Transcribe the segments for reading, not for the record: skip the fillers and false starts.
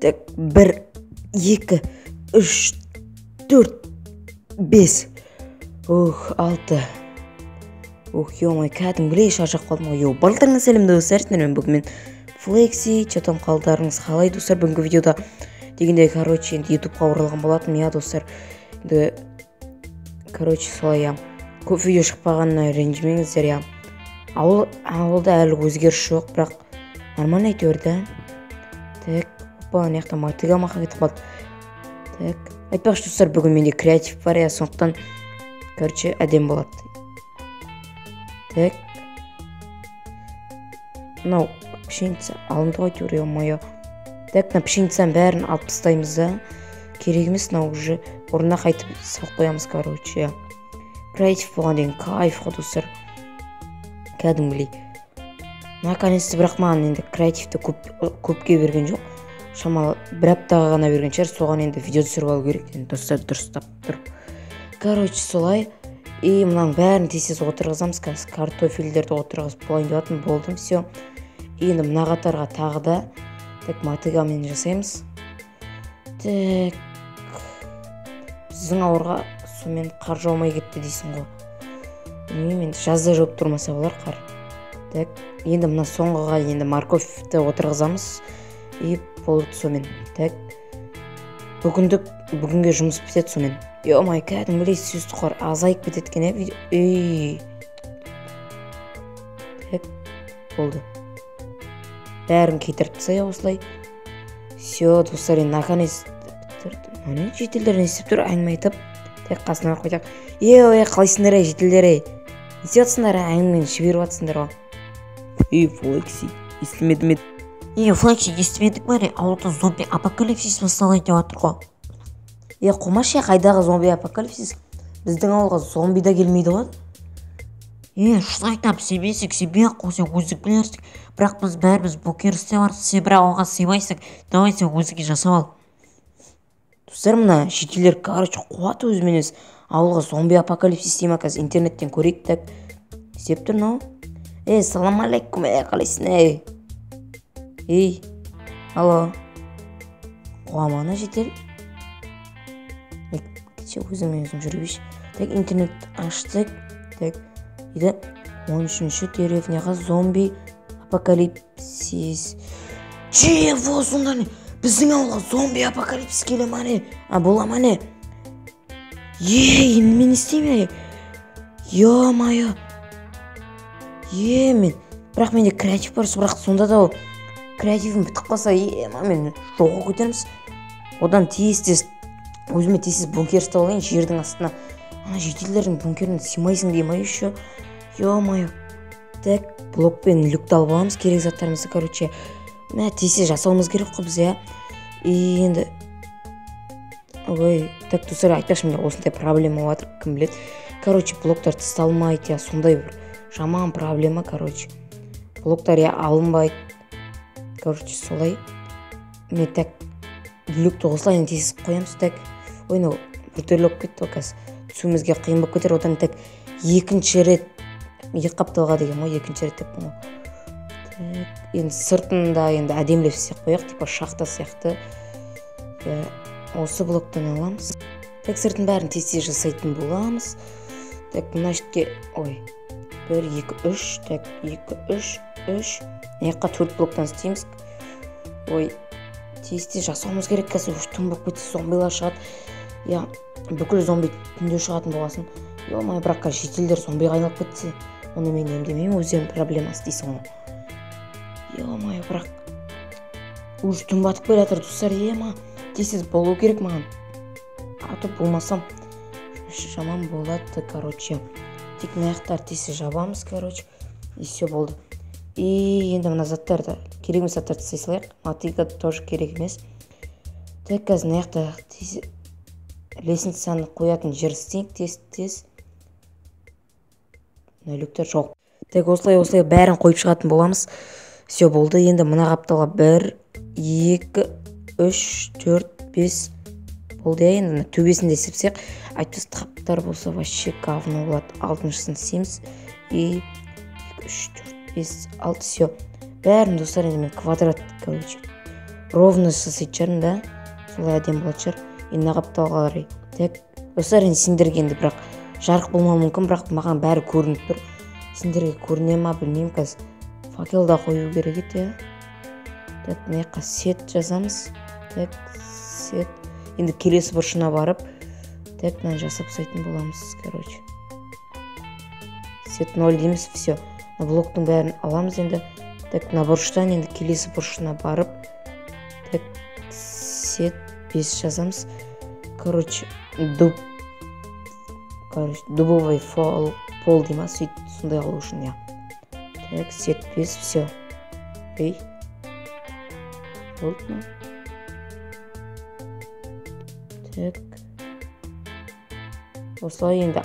Так, 1, 2, 3, 4, 5. 6. Ё-моё, кәдімгідей шаршап қалдым ғой. Барлықтарыңа сәлем достар, мен бүгін Флекси, чатам қалдарыңыз қалай достар? Бүгінгі видеода дегенде, енді ютубқа оралған болатын, достар. Енді, солай, көп видео шықпағанына ренжімеңіздер, ауылда әлі өзгеріс жоқ, бірақ нормально әйтеуір да. Так, неқта мотыга кетіп қалды. Так, айтпақшы достар, бүгін менде креатив бар, сондықтан, әдем болады. Так, мынау пшеница алынды ғой әйтеуір, ё-моё. Так, пшеницаның бәрін алып тастаймыз да. Керек емес, уже орнына қайтып салып қоямыз, Креатив болған деген кайф қой достар. Кәдімгідей. Наконец-то, бірақ маған енді креативті көпке берген жоқ. Шамалы бір аптаға ғана берген шығар, соған енді видео түсіріп алу керек. Достар дұрыстап тұрып. Солай. Мұның бәрін тез отырғызамыз, картофельдерді отырғызып болайын деп жатырмын, болдым, все. Енді мына қатарға тағы да мотыгамен жасаймыз. Так. Біздің ауырға сумен қар жаумай кетті дейсің ғой. Білмеймін, енді жазда жауып тұрмаса болар қар. Так, енді мына соңғыға енді морковьті отырғызамыз. Болды сумен. Так. Бүгінге жұмыс бітеді сумен. Ё-моё, кәдімгідей сөзді қор азайып кететкен, Так, болды. Бәрін кетіріп тастайық осылай. Все, достар, енді наконец бітірді. Жетелдер не істеп тұр, әңгіме айтып. Так, қасына қойдық. Қалайсыңдар, жетелдер, не істеп жатсыңдар, әңгімені жіберіп жатсыңдар ғой. Флекси, естімедім. Флекси, естімедік бәрі, ауылда зомби апокалипсис басталайын деп жатыр ғой. Қомаш, қайдағы зомби апокалипсис? Біздің ауылға зомби да келмейді ғой. Шын айтам, сенбесің, сенбей-ақ қойсаң өзің білерсің. Бірақ біз бәріміз бөкерісте бар, сен бірақ оған сыймайсың. Давай сен өзіңе жасап ал. Достар, мына шетелдер, қуат өзіменіз ауылға зомби апокалипсис дейма, қазір интернеттен көрейік, так. Сеп тұр, нау? Салам алейкум, қалайсың, алло. Қуамана жетел. Өзің жүрбеш. Так, интернет аштық. Так, еді 13-ші деревняға зомби апокалипсис. Чего сонда не? Біздің ауылға зомби апокалипсис келе мане? Бола мане? Мен істейме? Ё-моё. Мен. Бірақ менде креатив бар, бірақ сонда да креативім бітіп қалса, мен жоғы көтеріміз. Одан тез өзіме тез бункер ұстап алайын, жердің астына. Жетелдердің бункеріне сыймайсың деймай еще. Ё-моё. Так, блокпен люкті алып аламыз, керек заттарымызды, тез жасауымыз керек қой біз, енді. Так, достар, айтпақшы, менде осындай проблема болады, кім біледі. Блоктар тасталмайды, сондай бір жаман проблема, Блоктар алынбайды. Солай. Мен так люкті осылайын тез қоямыз, так. Бүтерлі өп кетті, қазір. Түсуімізге қиын болып кетер, одан так екінші рет, 2 қапталға деген ғой, екінші рет деп бұны. Енді сыртында енді әдемлеп сияқты қояқ, типа шахта сияқты. Осы блоктан аламыз. Так, сыртын бәрін тез жасайтын боламыз. Так, мына жетке, 1, 2, 3, так, 2, 3, 3. Неққа 4 блоктан істейміз. Тез жасауымыз керек, қазір түн болып кетсе зомбилар шығады. Бүкіл зомби түнде шығатын болғасын. Ё-моё, бірақ жетелдер зомбиға айналып кетсе, оны мен емдемеймін, өздерінің проблемасы дейсің ғой. Ё-моё, бірақ уже түн батып келе жатыр, достар, тез болу керек маған. Атып болмасам жаман болады, Тек маяқтар тез жабамыз, И все болды. Енді мына заттарды, керек емес заттарды істей салайық. Мотыга тоже керек емес. Так, қазір маяқта тез лестницаны қоятын жер істейік, тез. Люктер жоқ. Так, осылай бәрін қойып шығатын боламыз. Все болды. Енді мына қапталға 1, 2, 3, 4, 5 болды. Енді төбесінде сепсек, айтпас қаптар болса вообще говно болады. 6-шысын істейміз. 2, 3, 4, 5, 6, все. Бәрін достар, енді мен квадрат, ровно жасайтын шығармын да, солай әдемі болатын шығар. Енді мына қапталға қарай. Так, достар, енді сендерге енді бірақ жарық болмауы мүмкін, бірақ маған бәрі көрініп тұр. Сендерге көріне ма білмеймін, қазір факелда қою керек еді. Так, мына жаққа сет жазамыз. Так, сет. Енді келесі бұрышына барып, так, мынаны жасап тастайтын боламыз, короче. Сет 0 дейміз, все. Блоктың бәрін аламыз енді. Так, мына бұрыштан енді келесі бұрышына барып, так, сет 5 жазамыз. Короче, дубовый пол дейма, сондай қалу үшін, я. Так, сет 5, все. Ей. Болды ма? Так. Осылай енді,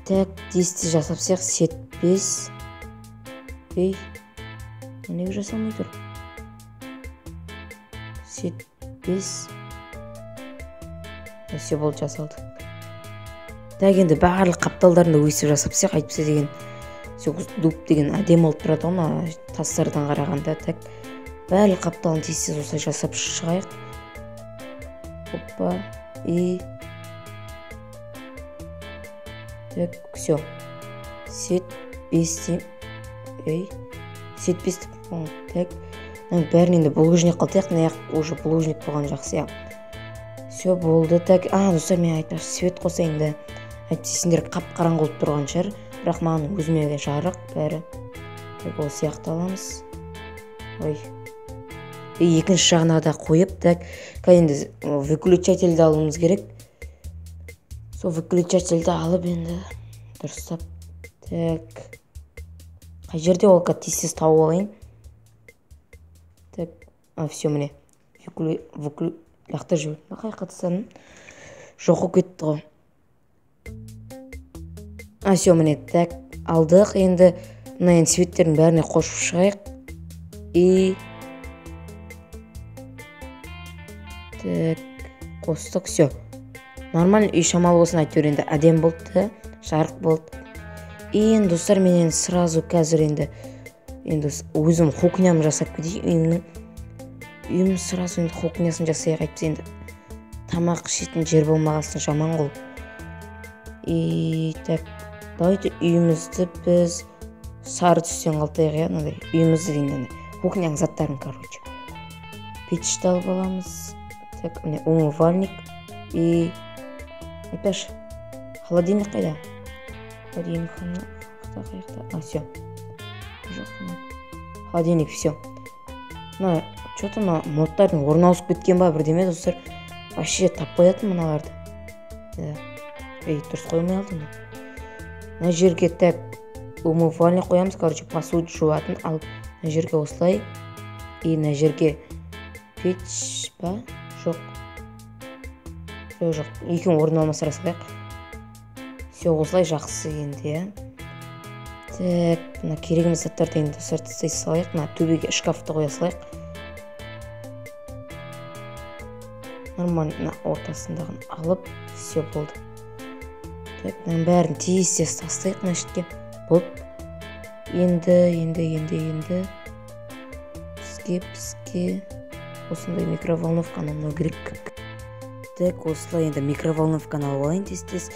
так, 10 жасап сияқ, сет 5. Ей. Неге жасалмай тұр? Сет 5. Все болды, жасалды. Так, енді барлық қапталдарында өсіп жасап сияқ, айтпаса деген. Дуб деген әдем болып тұрады оны тастардан қарағанда. Так, барлық қапталын тез осылай жасап шығайық. Опа, и... Так, все. Сет 5. Ей, сет 5. Так, бәрін енді булыжник қылтайық, мына уже булыжник болған жақсы. Все болды. Так, достар, мен айтпақшы свет қосайын да. Сендер қап-қараң болып тұрған шығар, бірақ маған өзіме жарық бәрі. Так, ол сияқты аламыз. Ой. Екінші жағына да қойып, так, енді выключательді алуымыз керек. Сол выключательді алып енді дұрыстап. Так, қай жерде ол тез тауып алайын. Так, все, міне. Лақтар жүріп. Қай қатыстаным? Жоқы кетті ғой. Все, міне. Так, алдық. Енді мұнайын светтердің бәріне қошып шығайық. И... Так, қостық. Все. Нормально үй шамалы болсын, әйтеуір енді әдем болды, жарық болды. Енді достар, мен енді сразу қазір енді өзім кухням жасап кетейін. Үйім сразу енді кухнясын жасайық, айтпаса енді тамақ ішетін жер болмағасын жаман ғой. И так, давайте үйімізді біз сары түстен қалтайық, мынандай үйімізді дейін, кухняның заттарын, короче. Печті алып аламыз. Так, міне умывальник и айтпашы, холодильник қайда? Холодильник қайда? Все. Холодильник, все. Что-то модтардың орын ауысып кеткен ба, бірдеме, достар. Вообще таппай жатырмын мыналарды. Ей, дұрыс қоймай алдым. Мына жерге так умывальник қоямыз, короче, посуду жуатын алып, мына жерге осылай. И мына жерге печь ба? Жоқ. Жоқ. Екеуін орын алмаса салайық. Все, осылай жақсы енді. Так, мына керегіміз заттарды енді сұртыстай салайық. Мына төбеге шкафты қоя салайық. Нормально ортасындағын алып, все болды. Так, мына бәрін тез тастайық мына шетке. Болды. Енді. Бізге осындай микроволновканы алу керек. Так, осылай енді микроволновканы алып алайын тез.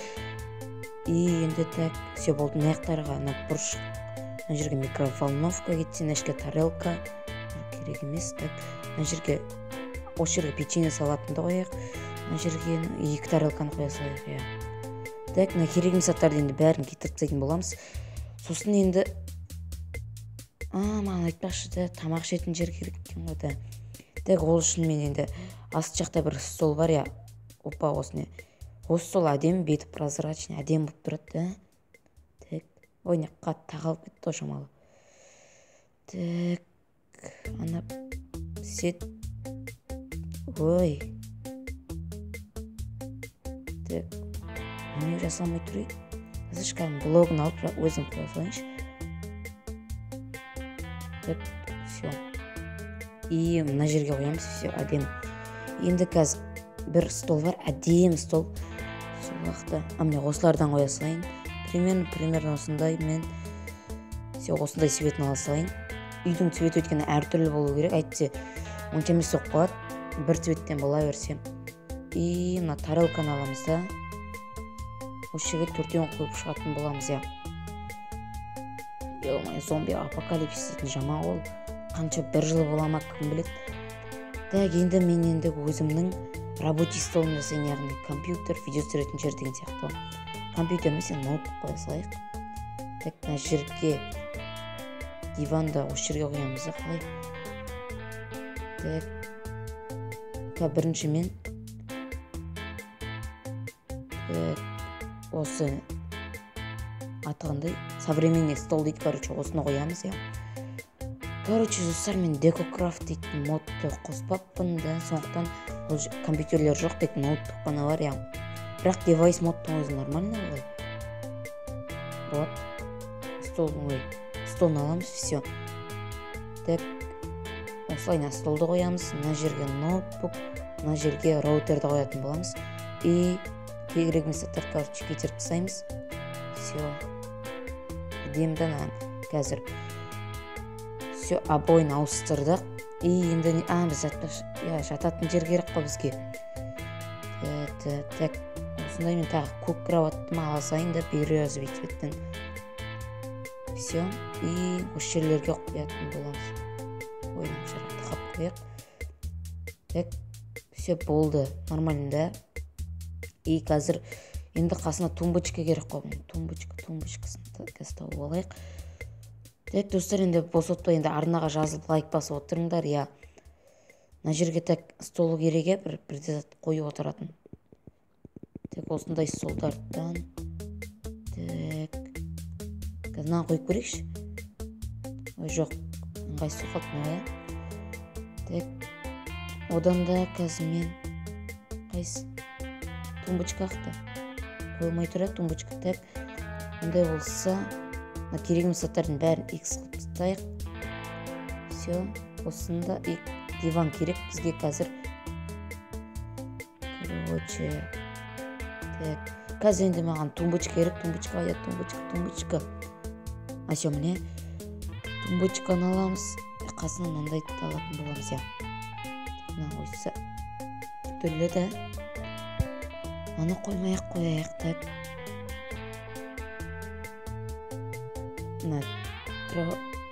И енді так, все болды. Мына жақтарға бұрыш. Мына жерге микроволновка кетсе, мына жерге тарелка. Керек емес. Так, мына жерге осы жерге печенье салатынды қояйық. Мына жерге 2 тарелканы қоя салайық. Так, мына керек емес заттарды енді бәрін кетіріп тастайтын боламыз. Сосын енді маған айтпақшы да, тамақ ішетін жер керек екен ғой да. Так, ол үшін мен енді асты жақта бір стол бар, Опа, осыны. Осы стол әдемі, беті прозрачный, әдемі болып тұрады да. Так, ой, не қатты тағалып кетті ғой шамалы. Так, ана сет. Ой. Так, не жасалмай тұр еді. Қазір шкафтың блогын алып өзім қоя салайыншы. Так, все. И мына жерге қоямыз, все, әдемі. Енді қазір бір стол бар, әдемі стол. Сол уақытта, міне осылардан қоя салайын. Примерно осындай мен осындай цветін ала салайын. Үйдің цветі өткені әртүрлі болу керек. Әйтсе, онша емес болып қалады, бір цветтен бола берсе. И мына тарелканы аламыз да, осы жерге 4-өн қойып шығатын боламыз. Зомби апокалипсис дейтін жаман ол. Қанша бір жыл бола ма, кім біледі. Так, енді мен өзімнің рабочий столым жасайын, яғни компьютер, видео түсіретін жер деген сияқты. Компьютер емес, ноутбук қоя салайық. Так, мына жерге диванды осы жерге қоямыз, қалай. Так, бірінші мен осы атығындай современный стол дейді, осыны қоямыз. Достар, мен декокрафт дейтін модты қоспаппын да, сондықтан ол компьютерлер жоқ, тек ноутбук қана бар. Бірақ девайс модтың өзі нормально ғой. Вот, столын аламыз, все. Так, осылай столды қоямыз, мына жерге ноутбук, мына жерге роутерді қоятын боламыз. И керекті заттар кетіріп тастаймыз. Все. Демді қазір. Все, обойын ауыстырдық. И енді біз жататын жер керек қой бізге. Так, осындай мен тағы көк кроватты алсайын да берез беттен. Все, и осы жерлерге қоятын боламыз. Ойнап жарақты қап қояқ. Так, все болды, нормально да. И қазір енді қасына тумбочка керек қой. Тумбочкасын тауып алайық. Так, достар, енді босотпай енді арнаға жазылып лайк басып отырыңдар. Мына жерге так столы керек, бірде зат қойып отыратын. Так, осындай столдардан. Так, қазынан қойып көрейікші. Ой, жоқ, ыңғайсыз қалды. Так, одан да қазір мен қайсы тумбочка ақты қоймай тұрайық, тумбочка. Так, ондай болса керегіміз заттардың бәрін X қылып тастайық. Все, осында диван керек бізге қазір. Короче, так, қазір енді маған тумбочка керек, тумбочка. Все, міне тумбочканы аламыз, қасынан мынандайды алатын боламыз. Мына қойса түрлі да, аны қоймайық. Так, мына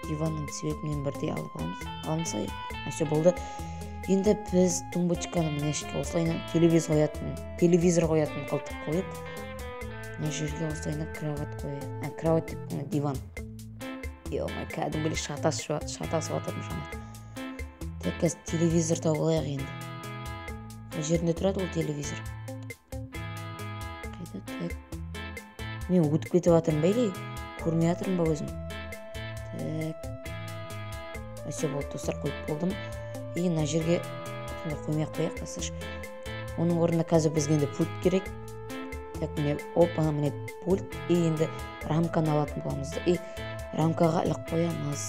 диванның цветімен бірдей алып алынсай. Все болды. Енді біз тумбочканы мінешке осылайынан телевизор қоятын қылтып қойып, мына жерге осылайынан кроват қойып. Кроват деп диван. Кәдімгілі шатасып атырмын жаңа. Так, қазір телевизор тауып алайық енді. Жерінде тұрады ол телевизор. Қайда? Так, мен өтіп кетіп атырмын бәйлей. Көрмей атырмын ба өзім? Так, все болды, достар, қойып болдым. И мына жерге қоймай қояқ, тасыш. Оның орнына қазір бізге енді пульт керек. Так, міне пульт. И енді рамканы алатын боламыз. И рамкаға ілік қоямыз.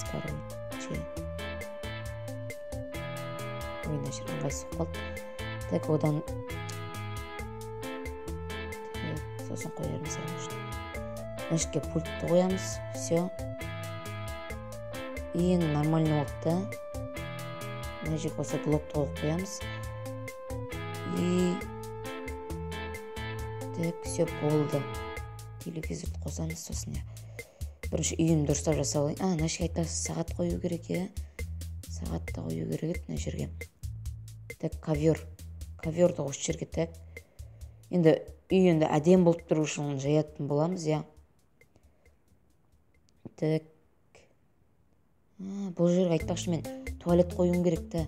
Ойна жер ыңғайсыз қалды. Так, одан сосын қоярмыз. Мына пультты қоямыз. Все. И нормально болды да. Мына жерге осы блокты қоямыз. И так, все болды. Телевизорды қосамыз сосын. Бірінші үйін дұрыстап жасалайын. Мына жерге айтасыз, сағат қою керек. Сағатты қою керек мына жерге. Так, коверді осы жерге. Так, енді үй енді әдем болып тұру үшін жаятын боламыз. Так, бұл жерге айтпақшы мен туалет қойым керек та.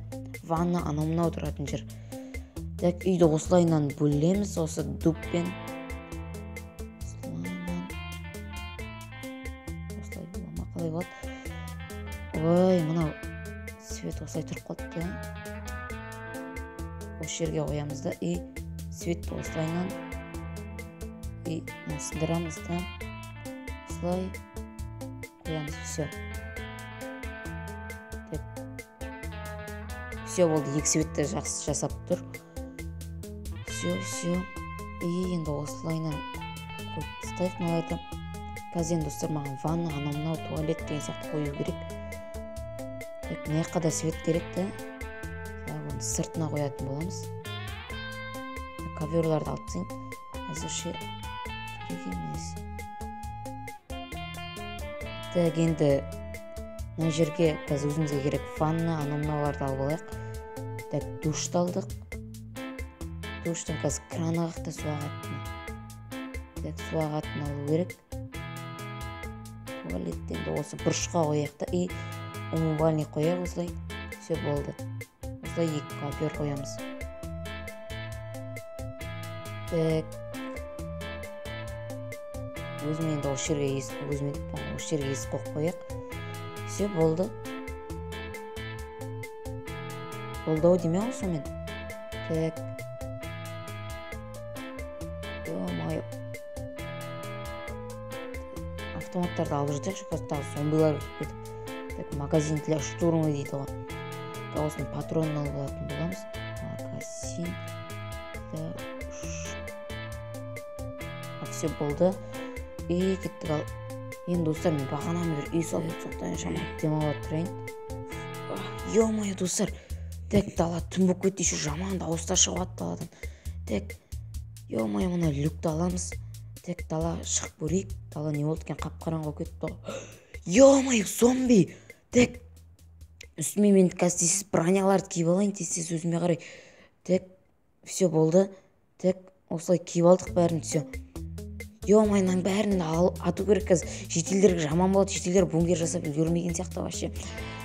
Ванна анау-мынау тұратын жер. Так, үйді осылайынан бөлеміз, осы дуппен. Осылай болама, қалай болады? Ой, мынау свет осылай тұрып қалды да. Осы жерге қоямыз да. И светті осылайынан сындырамыз да. Осылай қоямыз. Все. Все болды, екі светті жақсы жасап тұр. Все. И енді осылайынан қойып тастайық мыналарды. Қазір енді достар, маған ванна, анау-мынау, туалет деген сияқты қою керек. Так, мына жаққа да свет керек та. коверлардың сыртына қоятын боламыз. Коверларды алып тастайын. Әзірше керек емес. Так, енді мына жерге қазір өзімізге керек ванна, мыналарды алып алайық. Так, душты алдық. Душтың қазір краны қақта су ағатын. Так, су ағатын алу керек. Туалеттен де осы бұрышқа қояйық та, и умывальник қояйық осылай. Все болды. Осылай 2 ковер қоямыз. Так. Өзім енді осы жерге есік қойып қояйық. Все болды. Болды-ау деме ау сонымен. Так. Ё-моё. Автоматтарды алып жатайықшы, қазір зомбилар кетіп. Так, магазин для штурма дейді ғой. Осының патронын алып алатын боламыз. Магазин для все болды. И кеттік ал. Енді достар, мен бағанамын бір үй салып соқтайын шамат демалып тұрайын. Ё-моё, достар. Так, дала түн болып кетті, еще жаман дауыстар шығып даладан. Так, ё-моё, мына люкті аламыз. Так, дала шығып көрейік. Дала не болды екен, қап-қараңғы болып кетті. Ё-моё, зомби. Так, үстіме мен қазір тез броняларды киіп алайын, тез өзіме қарай. Так, все болды. Так, осылай киіп алдық бәрін, все. Ё-моё, бәрін ату керек қазір. Жетелдер жаман болады, жетелдер бункер жасап үлгермеген сияқты вообще.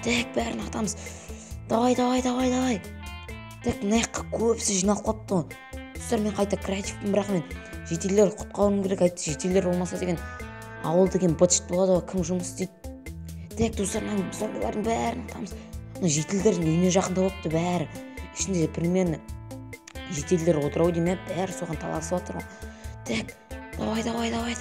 Так, бәрін атамыз. Давай. Так, мына жаққа көбісі жиналып қалыпты ғой. Достар, мен қайта креативпін, бірақ мен жетелдер құтқаруым керек, айтты. Жетелдер болмаса деген ауыл деген быт-шыт болады ғой, кім жұмыс істейді. Так, достар, мен зомбилардың бәрін атамыз. Жетелдердің үйіне жақында болыпты бәрі. Ішінде примерно жетелдер отырау деме, бәрі соған таласып жатыр ғой. Так, давай. Давай.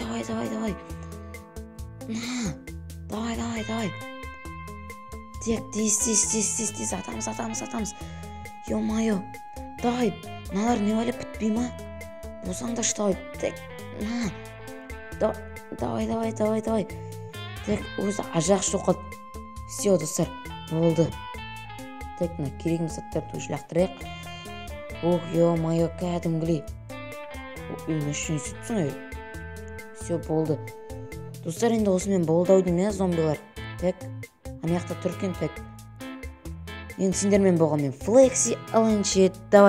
Так, тез, атамыз. Ё-моё. Давай, мыналар не валеп бітпей ма? Босаңдашы, давай. Так, давай. Так, өзі ажақ жоқат. Все, достар, болды. Так, мына керегіміз заттарды уже лақтырайық. Ох, ё-моё, кәдімгілей. Үйін үшін сөйтсің. Все, болды. Достар, енді осымен болды-ау деймін, зомбилар. Так, ана жақта тұр екен. Так, енді сендермен болған мен Флекси Аланчет. Давай.